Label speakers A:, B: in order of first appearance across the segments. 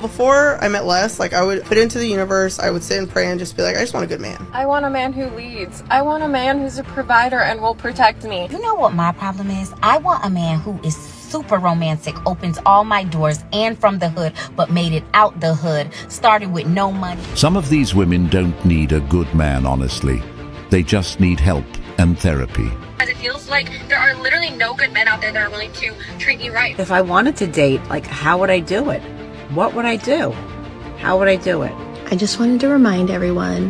A: Before I met Les, like, I would put into the universe, I would sit and pray and just be like, I just want a good man.
B: I want a man who leads. I want a man who's a provider and will protect me.
C: You know what my problem is? I want a man who is super romantic, opens all my doors and from the hood, but made it out the hood, started with no money.
D: Some of these women don't need a good man, honestly. They just need help and therapy.
E: It feels like there are literally no good men out there that are willing to treat me right.
F: If I wanted to date, like, how would I do it? What would I do? How would I do it?
G: I just wanted to remind everyone,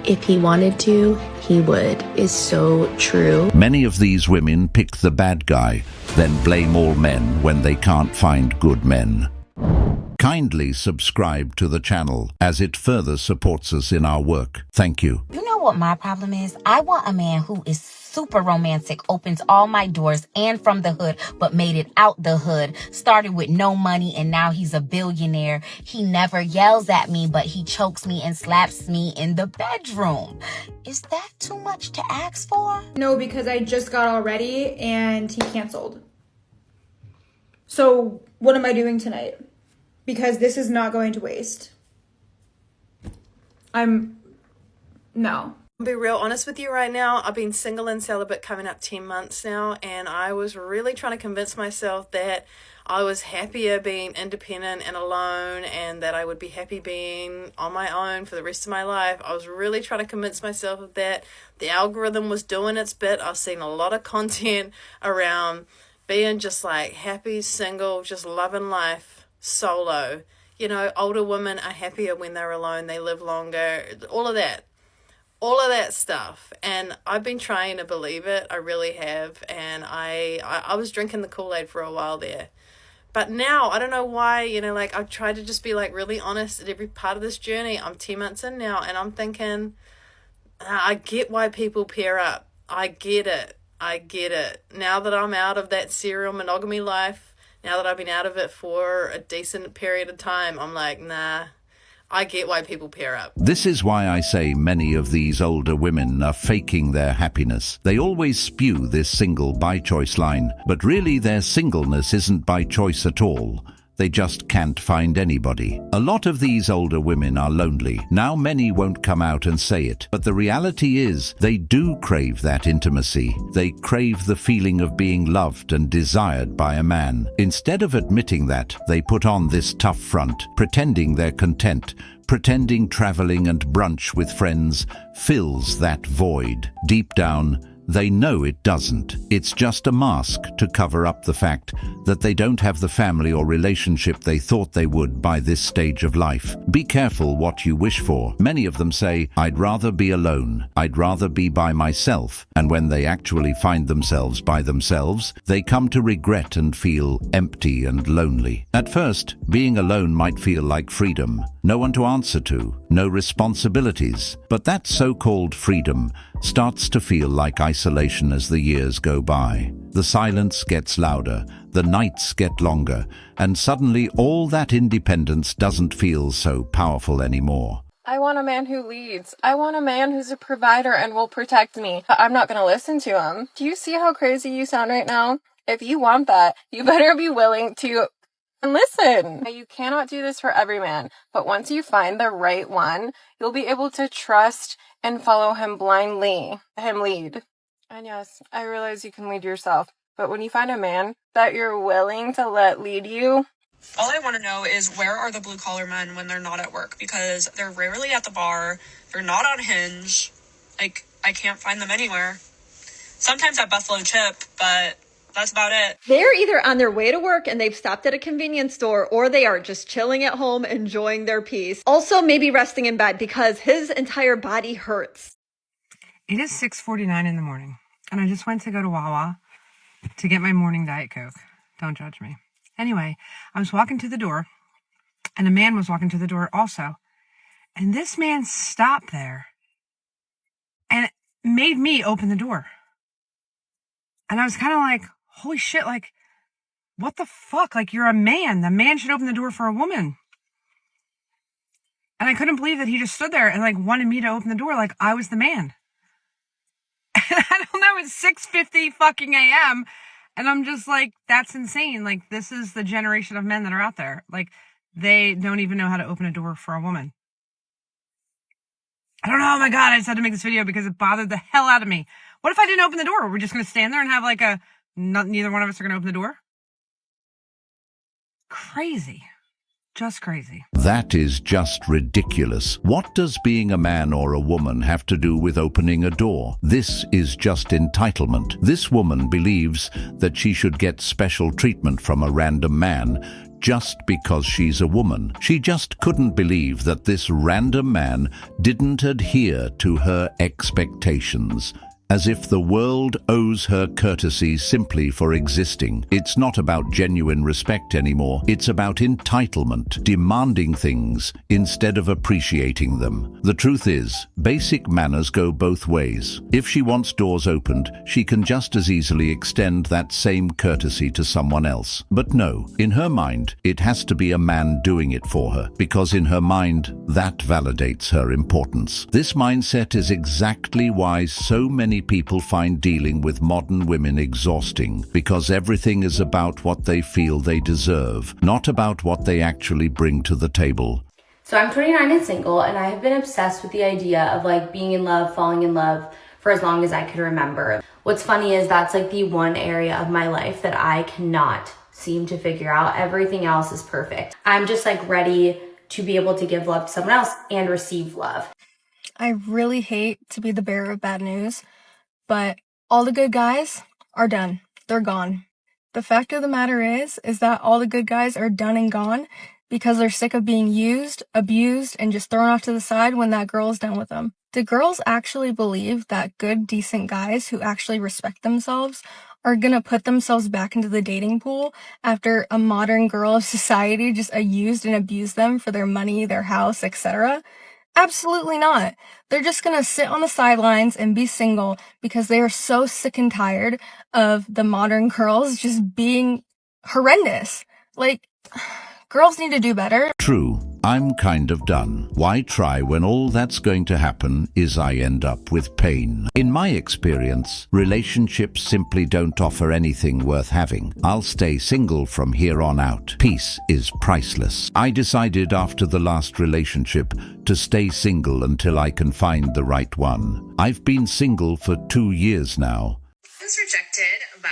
G: if he wanted to, he would, is so true.
D: Many of these women pick the bad guy, then blame all men when they can't find good men. Kindly subscribe to the channel as it further supports us in our work. Thank you.
C: You know what my problem is? I want a man who is super romantic, opens all my doors and from the hood, but made it out the hood, started with no money and now he's a billionaire. He never yells at me, but he chokes me and slaps me in the bedroom. Is that too much to ask for?
H: No, because I just got all ready and he canceled. So what am I doing tonight? Because this is not going to waste. No.
I: I'll be real honest with you right now. I've been single and celibate coming up 10 months now, and I was really trying to convince myself that I was happier being independent and alone, and that I would be happy being on my own for the rest of my life. I was really trying to convince myself of that. The algorithm was doing its bit. I've seen a lot of content around being just like happy, single, just loving life, solo. You know, older women are happier when they're alone. They live longer. All of that stuff. And I've been trying to believe it. I really have. And I was drinking the Kool-Aid for a while there. But now, I don't know why, you know, like, I've tried to just be, like, really honest at every part of this journey. I'm 10 months in now, and I'm thinking, I get why people pair up. I get it. Now that I'm out of that serial monogamy life, now that I've been out of it for a decent period of time, I'm like, nah, I get why people pair up.
D: This is why I say many of these older women are faking their happiness. They always spew this single by choice line, but really their singleness isn't by choice at all. They just can't find anybody. A lot of these older women are lonely. Now many won't come out and say it, but the reality is they do crave that intimacy. They crave the feeling of being loved and desired by a man. Instead of admitting that, they put on this tough front, pretending they're content, pretending traveling and brunch with friends fills that void. Deep down, they know it doesn't. It's just a mask to cover up the fact that they don't have the family or relationship they thought they would by this stage of life. Be careful what you wish for. Many of them say, I'd rather be alone. I'd rather be by myself. And when they actually find themselves by themselves, they come to regret and feel empty and lonely. At first, being alone might feel like freedom. No one to answer to, no responsibilities. But that so-called freedom starts to feel like isolation as the years go by. The silence gets louder, the nights get longer, and suddenly all that independence doesn't feel so powerful anymore.
B: I want a man who leads. I want a man who's a provider and will protect me. I'm not going to listen to him. Do you see how crazy you sound right now? If you want that, you better be willing to listen. You cannot do this for every man, but once you find the right one, you'll be able to trust and follow him blindly, him lead. And yes, I realize you can lead yourself, but when you find a man that you're willing to let lead you,
E: All I want to know is, where are the blue collar men when they're not at work? Because they're rarely at the bar. They're not on Hinge. Like, I can't find them anywhere. Sometimes at Buffalo Chip, but that's about it.
J: They're either on their way to work and they've stopped at a convenience store, or they are just chilling at home, enjoying their peace. Also, maybe resting in bed because his entire body hurts.
K: It is 6:49 in the morning, and I just went to go to Wawa to get my morning Diet Coke. Don't judge me. Anyway, I was walking to the door, and a man was walking to the door also. And this man stopped there and made me open the door. And I was kind of like, holy shit, like, what the fuck? Like, you're a man. The man should open the door for a woman. And I couldn't believe that he just stood there and, like, wanted me to open the door like I was the man. And I don't know, it's 6:50 fucking a.m. And I'm just like, that's insane. Like, this is the generation of men that are out there. Like, they don't even know how to open a door for a woman. I don't know. Oh my God, I just had to make this video because it bothered the hell out of me. What if I didn't open the door? We're just going to stand there and have like neither one of us are going to open the door? Crazy. Just crazy.
D: That is just ridiculous. What does being a man or a woman have to do with opening a door? This is just entitlement. This woman believes that she should get special treatment from a random man just because she's a woman. She just couldn't believe that this random man didn't adhere to her expectations. As if the world owes her courtesy simply for existing. It's not about genuine respect anymore. It's about entitlement, demanding things instead of appreciating them. The truth is, basic manners go both ways. If she wants doors opened, she can just as easily extend that same courtesy to someone else. But no, in her mind, it has to be a man doing it for her, because in her mind, that validates her importance. This mindset is exactly why so many people find dealing with modern women exhausting, because everything is about what they feel they deserve, not about what they actually bring to the table.
G: So I'm 29 and single, and I have been obsessed with the idea of like being in love, falling in love for as long as I could remember. What's funny is that's like the one area of my life that I cannot seem to figure out. Everything else is perfect. I'm just like ready to be able to give love to someone else and receive love.
B: I really hate to be the bearer of bad news, but all the good guys are done. They're gone. The fact of the matter is that all the good guys are done and gone because they're sick of being used, abused, and just thrown off to the side when that girl is done with them. Do girls actually believe that good, decent guys who actually respect themselves are gonna put themselves back into the dating pool after a modern girl of society just used and abused them for their money, their house, etc.? Absolutely not. They're just gonna sit on the sidelines and be single because they are so sick and tired of the modern girls just being horrendous. Like, girls need to do better.
D: True, I'm kind of done. Why try when all that's going to happen is I end up with pain? In my experience, relationships simply don't offer anything worth having. I'll stay single from here on out. Peace is priceless. I decided after the last relationship to stay single until I can find the right one. I've been single for 2 years now.
L: I was rejected by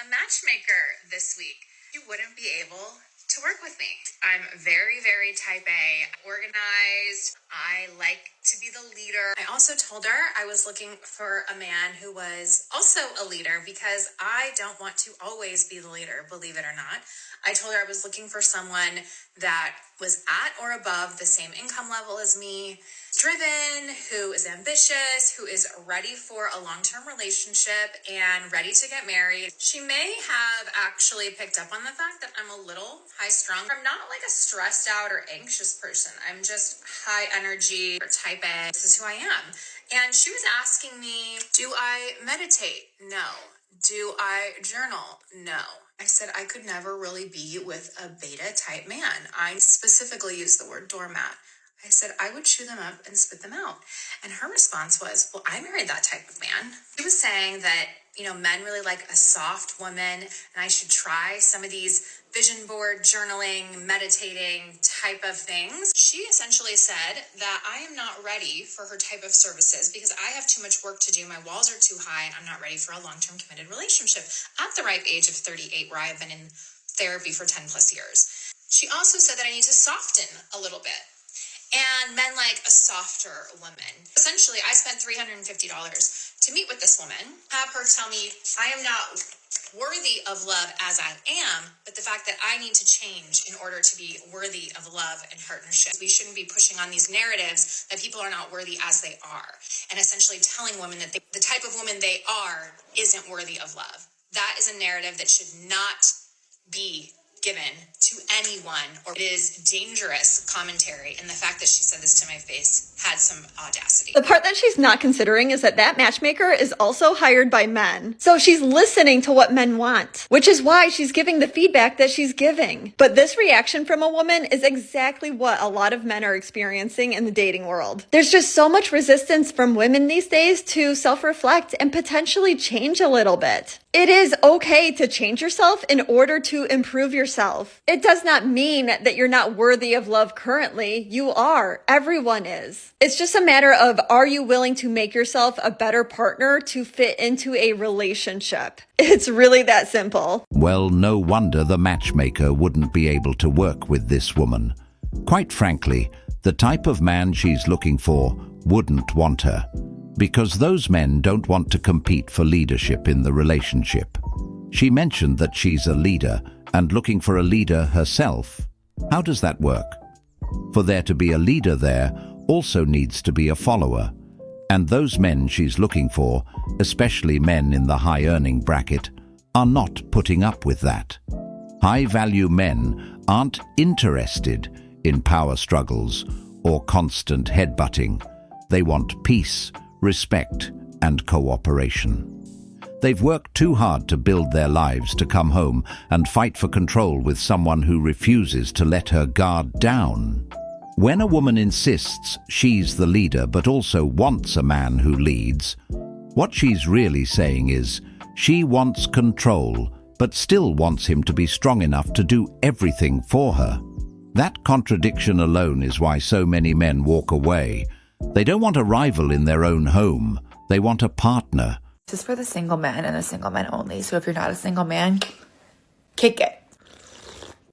L: a matchmaker this week. You wouldn't be able to work with me. I'm very, very type A, organized. I like to be the leader. I also told her I was looking for a man who was also a leader because I don't want to always be the leader, believe it or not. I told her I was looking for someone that was at or above the same income level as me, driven, who is ambitious, who is ready for a long-term relationship and ready to get married. She may have actually picked up on the fact that I'm a little high-strung. I'm not like a stressed out or anxious person. I'm just high energy or type A. This is who I am. And she was asking me, do I meditate? No. Do I journal? No. I said I could never really be with a beta type man. I specifically used the word doormat. I said I would chew them up and spit them out. And her response was, well, I married that type of man. She was saying that, men really like a soft woman and I should try some of these vision board, journaling, meditating type of things. She essentially said that I am not ready for her type of services because I have too much work to do. My walls are too high and I'm not ready for a long-term committed relationship at the ripe age of 38, where I've been in therapy for 10 plus years. She also said that I need to soften a little bit. And men like a softer woman. Essentially, I spent $350 to meet with this woman, have her tell me I am not worthy of love as I am, but the fact that I need to change in order to be worthy of love and partnership. We shouldn't be pushing on these narratives that people are not worthy as they are, and essentially telling women that the type of woman they are isn't worthy of love. That is a narrative that should not be given to anyone, or it is dangerous commentary. And the fact that she said this to my face had some audacity.
J: The part that she's not considering is that matchmaker is also hired by men. So she's listening to what men want, which is why she's giving the feedback that she's giving. But this reaction from a woman is exactly what a lot of men are experiencing in the dating world. There's just so much resistance from women these days to self-reflect and potentially change a little bit. It is okay to change yourself in order to improve your yourself. It does not mean that you're not worthy of love currently. You are. Everyone is. It's just a matter of, are you willing to make yourself a better partner to fit into a relationship? It's really that simple.
D: Well, no wonder the matchmaker wouldn't be able to work with this woman. Quite frankly, the type of man she's looking for wouldn't want her, because those men don't want to compete for leadership in the relationship. She mentioned that she's a leader and looking for a leader herself. How does that work? For there to be a leader there also needs to be a follower. And those men she's looking for, especially men in the high-earning bracket, are not putting up with that. High-value men aren't interested in power struggles or constant headbutting. They want peace, respect, and cooperation. They've worked too hard to build their lives to come home and fight for control with someone who refuses to let her guard down. When a woman insists she's the leader but also wants a man who leads, what she's really saying is she wants control but still wants him to be strong enough to do everything for her. That contradiction alone is why so many men walk away. They don't want a rival in their own home. They want a partner.
M: This is for the single men and the single men only. So if you're not a single man, kick it.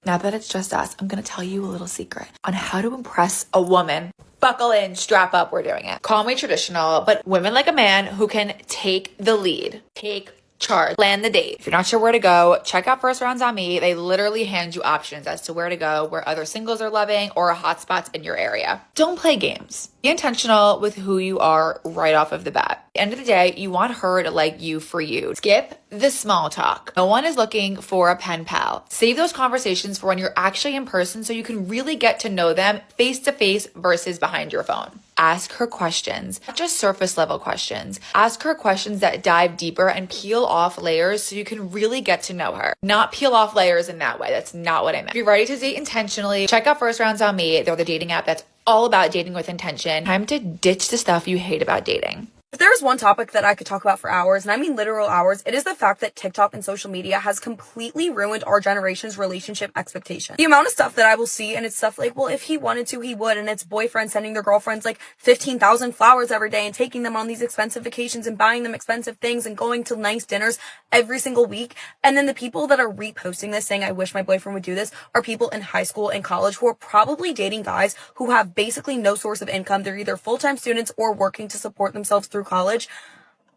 M: Now that it's just us, I'm going to tell you a little secret on how to impress a woman. Buckle in, strap up, we're doing it. Call me traditional, but women like a man who can take the lead. Take charge. Plan the date. If you're not sure where to go, check out First Rounds on Me. They literally hand you options as to where to go, where other singles are loving, or hotspots in your area. Don't play games. Be intentional with who you are right off of the bat. At the end of the day, you want her to like you for you. Skip the small talk. No one is looking for a pen pal. Save those conversations for when you're actually in person so you can really get to know them face to face versus behind your phone. Ask her questions, not just surface level questions. Ask her questions that dive deeper and peel off layers so you can really get to know her. Not peel off layers in that way. That's not what I meant. If you're ready to date intentionally, check out First Rounds on Me. They're the dating app that's all about dating with intention. Time to ditch the stuff you hate about dating.
B: If there's one topic that I could talk about for hours, and I mean literal hours, it is the fact that TikTok and social media has completely ruined our generation's relationship expectation. The amount of stuff that I will see, and it's stuff like, well, if he wanted to, he would, and it's boyfriends sending their girlfriends like 15,000 flowers every day and taking them on these expensive vacations and buying them expensive things and going to nice dinners every single week. And then the people that are reposting this saying, I wish my boyfriend would do this, are people in high school and college who are probably dating guys who have basically no source of income. They're either full-time students or working to support themselves through college.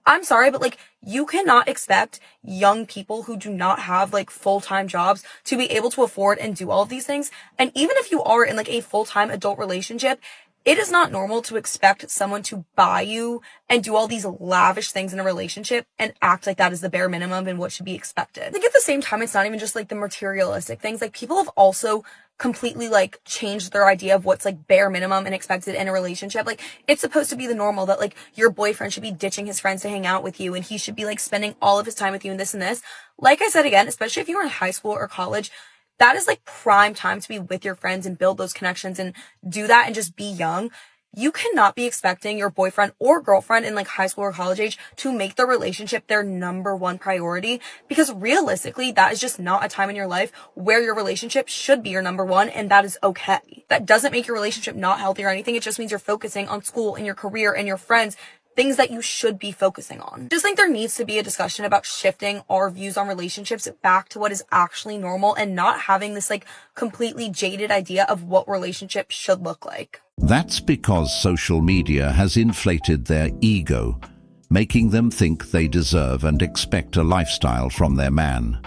B: I'm sorry, but like, you cannot expect young people who do not have like full-time jobs to be able to afford and do all of these things. And even if you are in like a full-time adult relationship, it is not normal to expect someone to buy you and do all these lavish things in a relationship and act like that is the bare minimum and what should be expected. Like, at the same time, it's not even just like the materialistic things. Like, people have also completely like changed their idea of what's like bare minimum and expected in a relationship. Like, it's supposed to be the normal that like your boyfriend should be ditching his friends to hang out with you and he should be like spending all of his time with you and this and this. Like I said again, especially if you're in high school or college, that is like prime time to be with your friends and build those connections and do that and just be young. You cannot be expecting your boyfriend or girlfriend in like high school or college age to make the relationship their number one priority, because realistically, that is just not a time in your life where your relationship should be your number one, and that is okay. That doesn't make your relationship not healthy or anything. It just means you're focusing on school and your career and your friends, things that you should be focusing on. I just think there needs to be a discussion about shifting our views on relationships back to what is actually normal and not having this like completely jaded idea of what relationships should look like.
D: That's because social media has inflated their ego, making them think they deserve and expect a lifestyle from their man.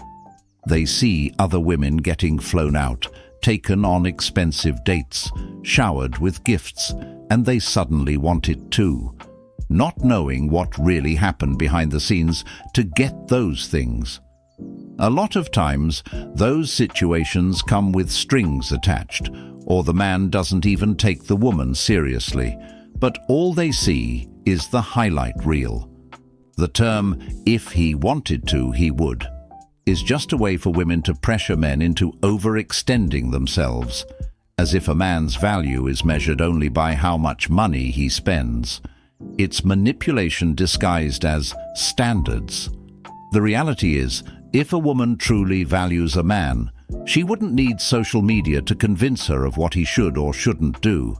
D: They see other women getting flown out, taken on expensive dates, showered with gifts, and they suddenly want it too, not knowing what really happened behind the scenes to get those things. A lot of times, those situations come with strings attached, or the man doesn't even take the woman seriously, but all they see is the highlight reel. The term, "if he wanted to, he would," is just a way for women to pressure men into overextending themselves, as if a man's value is measured only by how much money he spends. It's manipulation disguised as standards. The reality is, if a woman truly values a man, She wouldn't need social media to convince her of what he should or shouldn't do.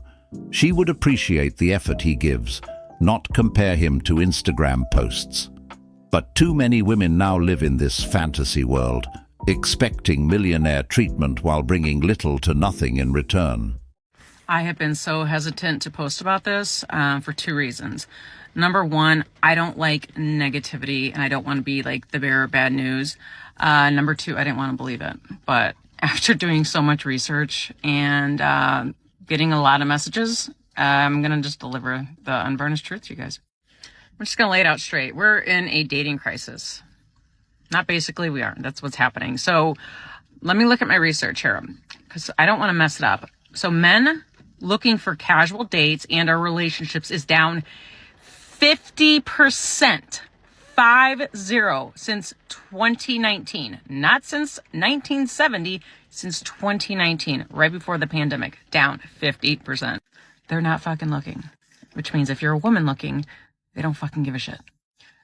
D: She would appreciate the effort he gives, not compare him to Instagram posts. But too many women now live in this fantasy world, expecting millionaire treatment while bringing little to nothing in return.
N: I have been so hesitant to post about this for two reasons. Number one, I don't like negativity and I don't want to be like the bearer of bad news. Number two, I didn't want to believe it. But after doing so much research and getting a lot of messages, I'm going to just deliver the unvarnished truth to you guys. I'm just going to lay it out straight. We're in a dating crisis. Not basically, we are. That's what's happening. So let me look at my research here because I don't want to mess it up. So men looking for casual dates and our relationships is down 50%, 50, since 2019. Not since 1970, since 2019, right before the pandemic, down 50%. They're not fucking looking, which means if you're a woman looking, they don't fucking give a shit.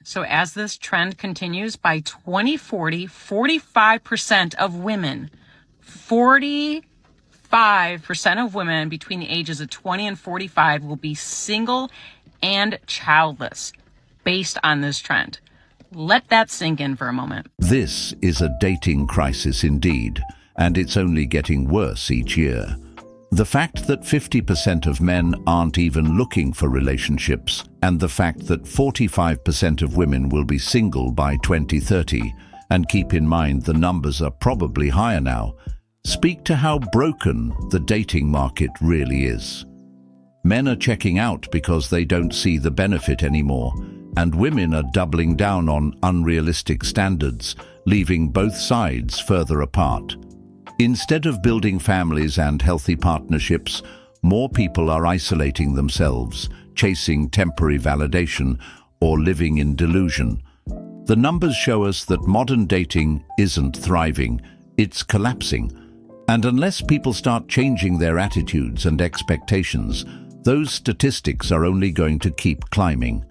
N: So as this trend continues, by 2040, 45% of women, 45% of women between the ages of 20 and 45 will be single and childless based on this trend. Let that sink in for a moment.
D: This is a dating crisis indeed, and it's only getting worse each year. The fact that 50% of men aren't even looking for relationships, and the fact that 45% of women will be single by 2030, and keep in mind the numbers are probably higher now, speak to how broken the dating market really is. Men are checking out because they don't see the benefit anymore, and women are doubling down on unrealistic standards, leaving both sides further apart. Instead of building families and healthy partnerships, more people are isolating themselves, chasing temporary validation, or living in delusion. The numbers show us that modern dating isn't thriving, it's collapsing. And unless people start changing their attitudes and expectations, those statistics are only going to keep climbing.